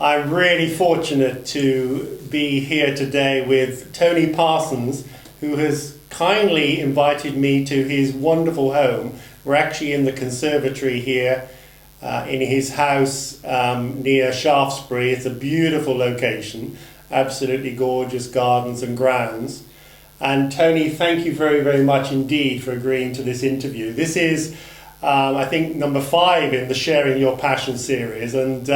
I'm really fortunate to be here today with Tony Parsons, who has kindly invited me to his wonderful home. We're actually in the conservatory here in his house near Shaftesbury. It's a beautiful location, absolutely gorgeous gardens and grounds. And Tony, thank you very, very much indeed for agreeing to this interview. This is, I think, number 5 in the Sharing Your Passion series. And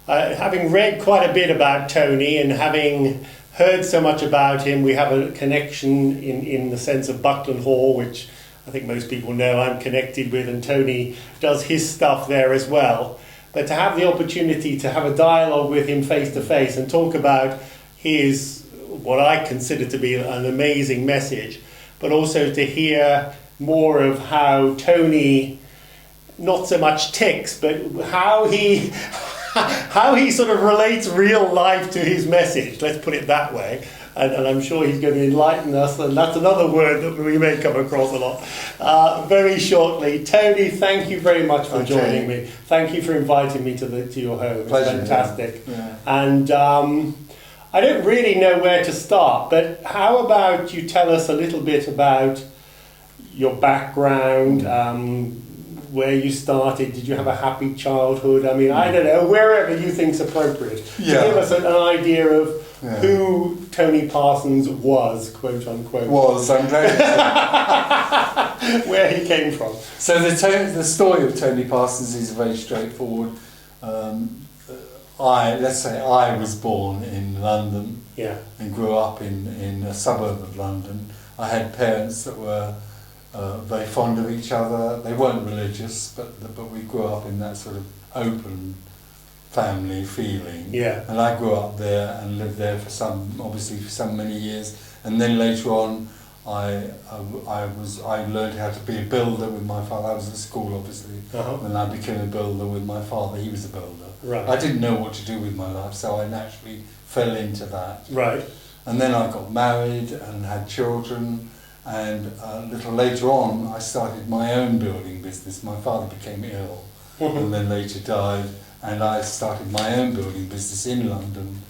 having read quite a bit about Tony and having heard so much about him, we have a connection in the sense of Buckland Hall, which I think most people know I'm connected with, and Tony does his stuff there as well. But to have the opportunity to have a dialogue with him face to face and talk about his, what I consider to be an amazing message, but also to hear more of how Tony, not so much ticks, but how he sort of relates real life to his message, let's put it that way. And I'm sure he's going to enlighten us, and that's another word that we may come across a lot very shortly. Tony, thank you very much for joining me. Thank you for inviting me to your home. Pleasure, it's fantastic. Yeah. And I don't really know where to start, but how about you tell us a little bit about your background, where you started? Did you have a happy childhood? I mean, I don't know, wherever you think's appropriate. Yeah. To give us an idea of who Tony Parsons was, quote unquote. I'm glad where he came from. So the story of Tony Parsons is very straightforward. I was born in London and grew up in a suburb of London. I had parents that were very fond of each other. They weren't religious, but we grew up in that sort of open family feeling. Yeah. And I grew up there and lived there for so many years. And then later on, I learned how to be a builder with my father. I was at school, obviously. And I became a builder with my father. He was a builder. Right. I didn't know what to do with my life, so I naturally fell into that. Right. And then I got married and had children. And a little later on, I started my own building business. My father became ill and then later died. And I started my own building business in London,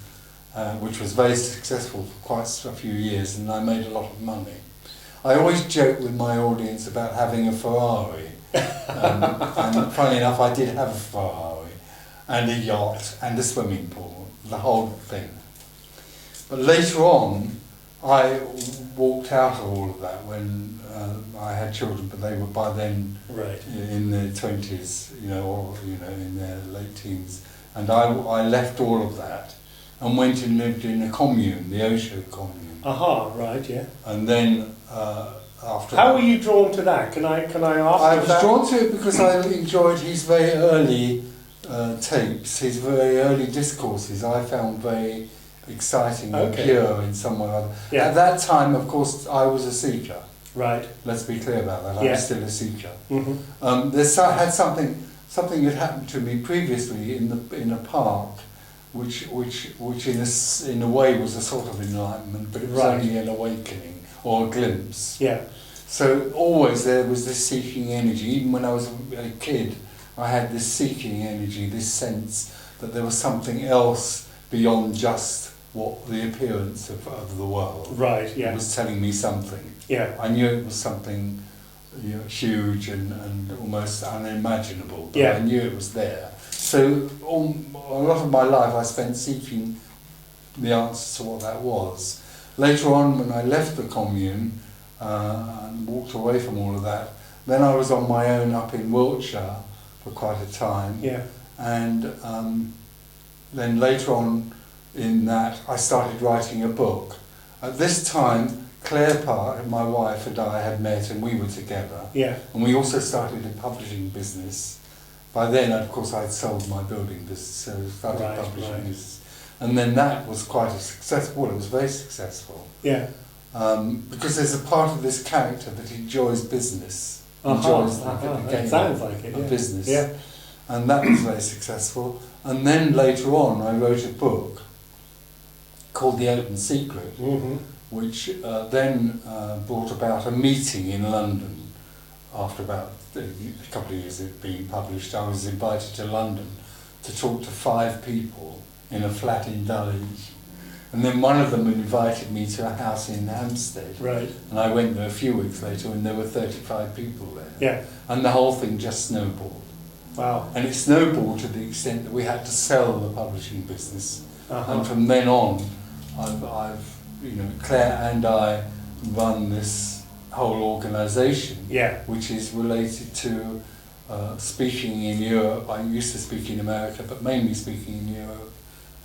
which was very successful for quite a few years, and I made a lot of money. I always joke with my audience about having a Ferrari. And funny enough, I did have a Ferrari and a yacht and a swimming pool, the whole thing. But later on, I walked out of all of that when I had children, but they were by then in their 20s, or in their late teens, and I left all of that and went and lived in a commune, the Osho commune. And then after. How were you drawn to that? Can I ask? I was drawn to it because I enjoyed his very early tapes, his very early discourses. I found very exciting and pure in some way or other. Yeah. At that time, of course, I was a seeker. Right. Let's be clear about that. I was still a seeker. Mm-hmm. Something had happened to me previously in a park, which in a way was a sort of enlightenment, but it was only an awakening or a glimpse. Yeah. So always there was this seeking energy. Even when I was a kid, I had this seeking energy, this sense that there was something else beyond just what the appearance of the world. Right, yeah. It was telling me something. Yeah. I knew it was something huge and almost unimaginable, but I knew it was there. So a lot of my life I spent seeking the answer to what that was. Later on, when I left the commune and walked away from all of that, then I was on my own up in Wiltshire for quite a time. Yeah. And then later on in that, I started writing a book. At this time, Claire Parr, my wife, and I had met and we were together. Yeah. And we also started a publishing business. By then, of course, I'd sold my building business, so I started publishing business. And then that was quite successful. It was very successful. Yeah. Because there's a part of this character that enjoys business, enjoys the game sounds like it, of business. Yeah. And that was very successful. And then later on, I wrote a book called The Open Secret, which then brought about a meeting in London. After about a couple of years of it being published, I was invited to London to talk to 5 people in a flat in Dulwich. And then one of them invited me to a house in Hampstead. Right. And I went there a few weeks later and there were 35 people there. Yeah. And the whole thing just snowballed. Wow. And it snowballed to the extent that we had to sell the publishing business. Uh-huh. And from then on, I've Claire and I run this whole organisation, Yeah. which is related to speaking in Europe. I used to speak in America, but mainly speaking in Europe,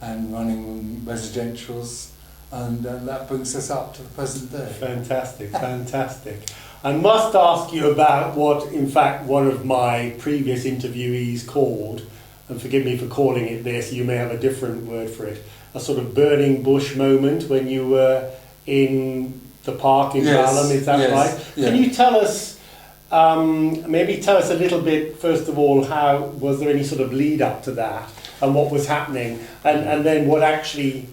and running residentials, and that brings us up to the present day. Fantastic, fantastic. I must ask you about what, in fact, one of my previous interviewees called, and forgive me for calling it this, you may have a different word for it, a sort of burning bush moment when you were in the park in Balham, is that right? Yeah. Can you tell us, maybe tell us a little bit, first of all, how, was there any sort of lead up to that, and what was happening, and then what actually,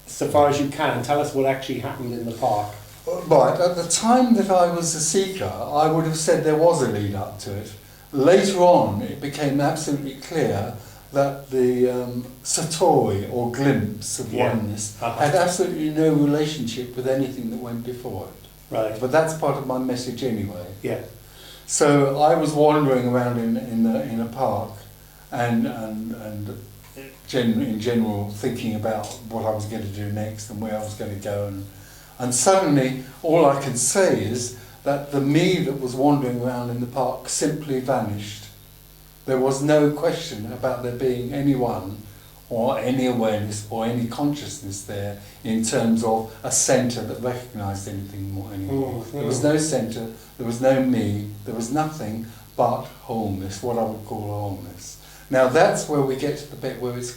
so far as you can, tell us what actually happened in the park. Right, at the time that I was a seeker, I would have said there was a lead up to it. Later on, it became absolutely clear that the satori, or glimpse of oneness, had absolutely no relationship with anything that went before it. Right. But that's part of my message anyway. Yeah. So I was wandering around in a park, and in general thinking about what I was going to do next and where I was going to go, and suddenly all I can say is that the me that was wandering around in the park simply vanished. There was no question about there being anyone or any awareness or any consciousness there in terms of a centre that recognised anything more anymore. There was no centre, there was no me, there was nothing but wholeness, what I would call wholeness. Now that's where we get to the bit where it's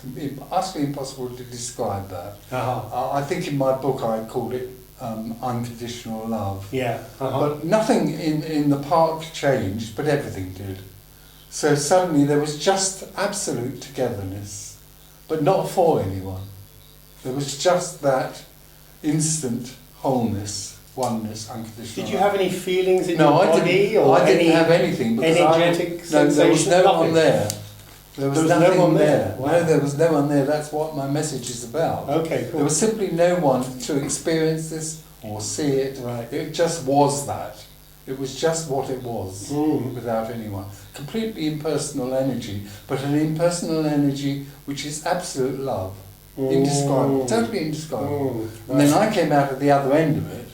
utterly impossible to describe that. Uh-huh. I think in my book I called it unconditional love. Yeah. Uh-huh. But nothing in the park changed, but everything did. So suddenly there was just absolute togetherness, but not for anyone. There was just that instant wholeness, oneness, unconditional Did you love. have any feelings in No, your I body? didn't, Or I didn't any have anything because energetic there was sensation? no Nothing? one there. There was no nothing one there? there. Wow. No, there was no one there. That's what my message is about. Okay, cool. There was simply no one to experience this or see it. Right. It just was that. It was just what it was, without anyone. Completely impersonal energy, but an impersonal energy which is absolute love. Indescribable, totally indescribable. And then I came out at the other end of it,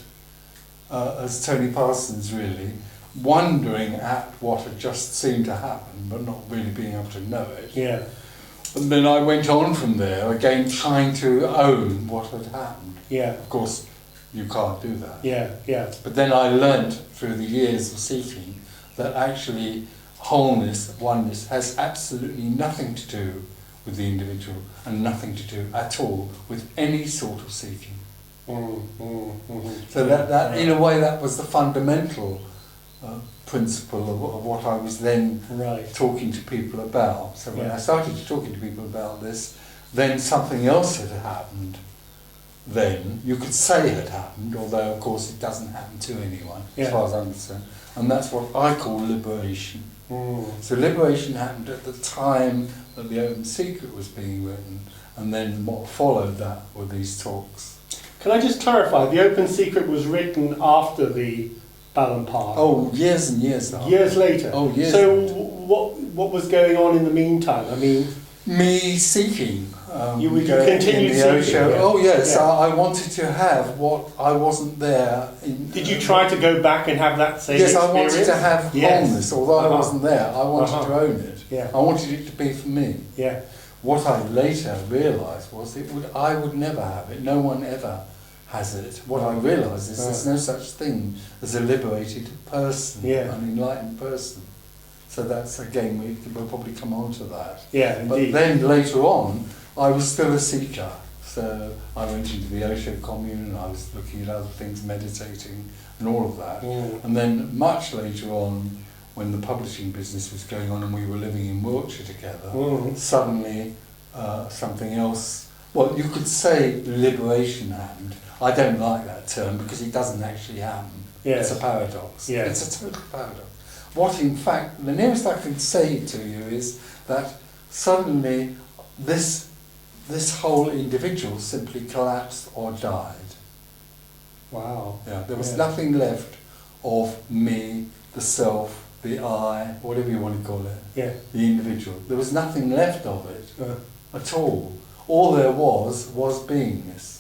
as Tony Parsons really, wondering at what had just seemed to happen, but not really being able to know it. Yeah. And then I went on from there, again trying to own what had happened. Yeah. Of course, you can't do that. Yeah. Yeah. But then I learnt through the years of seeking that actually wholeness, oneness, has absolutely nothing to do with the individual and nothing to do at all with any sort of seeking. So that in a way that was the fundamental principle of what I was then talking to people about. So when I started talking to people about this, then something else had happened. Then you could say had happened, although of course it doesn't happen to anyone, as far as I'm concerned. And that's what I call liberation. So liberation happened at the time that the Open Secret was being written, and then what followed that were these talks. Can I just clarify? The Open Secret was written after the Balham Park. Oh, years and years after. Years later. Oh, years. So what was going on in the meantime? I mean, me seeking. You continued seeking. Oh yes, I wanted to have what I wasn't there. Did you try to go back and have that same experience? experience? I wanted to have wholeness, although I wasn't there. I wanted to own it. Yeah. I wanted it to be for me. Yeah. What I later realised was I would never have it. No one ever has it. What I realised is there's no such thing as a liberated person, an enlightened person. So that's, again, we'll probably come on to that. Yeah, indeed. But then later on, I was still a seeker. So I went into the Osho commune and I was looking at other things, meditating and all of that. And then much later on, when the publishing business was going on and we were living in Wiltshire together, suddenly something else, well, you could say liberation happened. I don't like that term because it doesn't actually happen. Yes. It's a paradox. Yes. It's a total paradox. What in fact, the nearest I can say to you is that suddenly this whole individual simply collapsed or died. Wow. Yeah, there was Yeah. nothing left of me, the self, the I, whatever you want to call it, Yeah. the individual. There was nothing left of it Uh, at all. All there was beingness.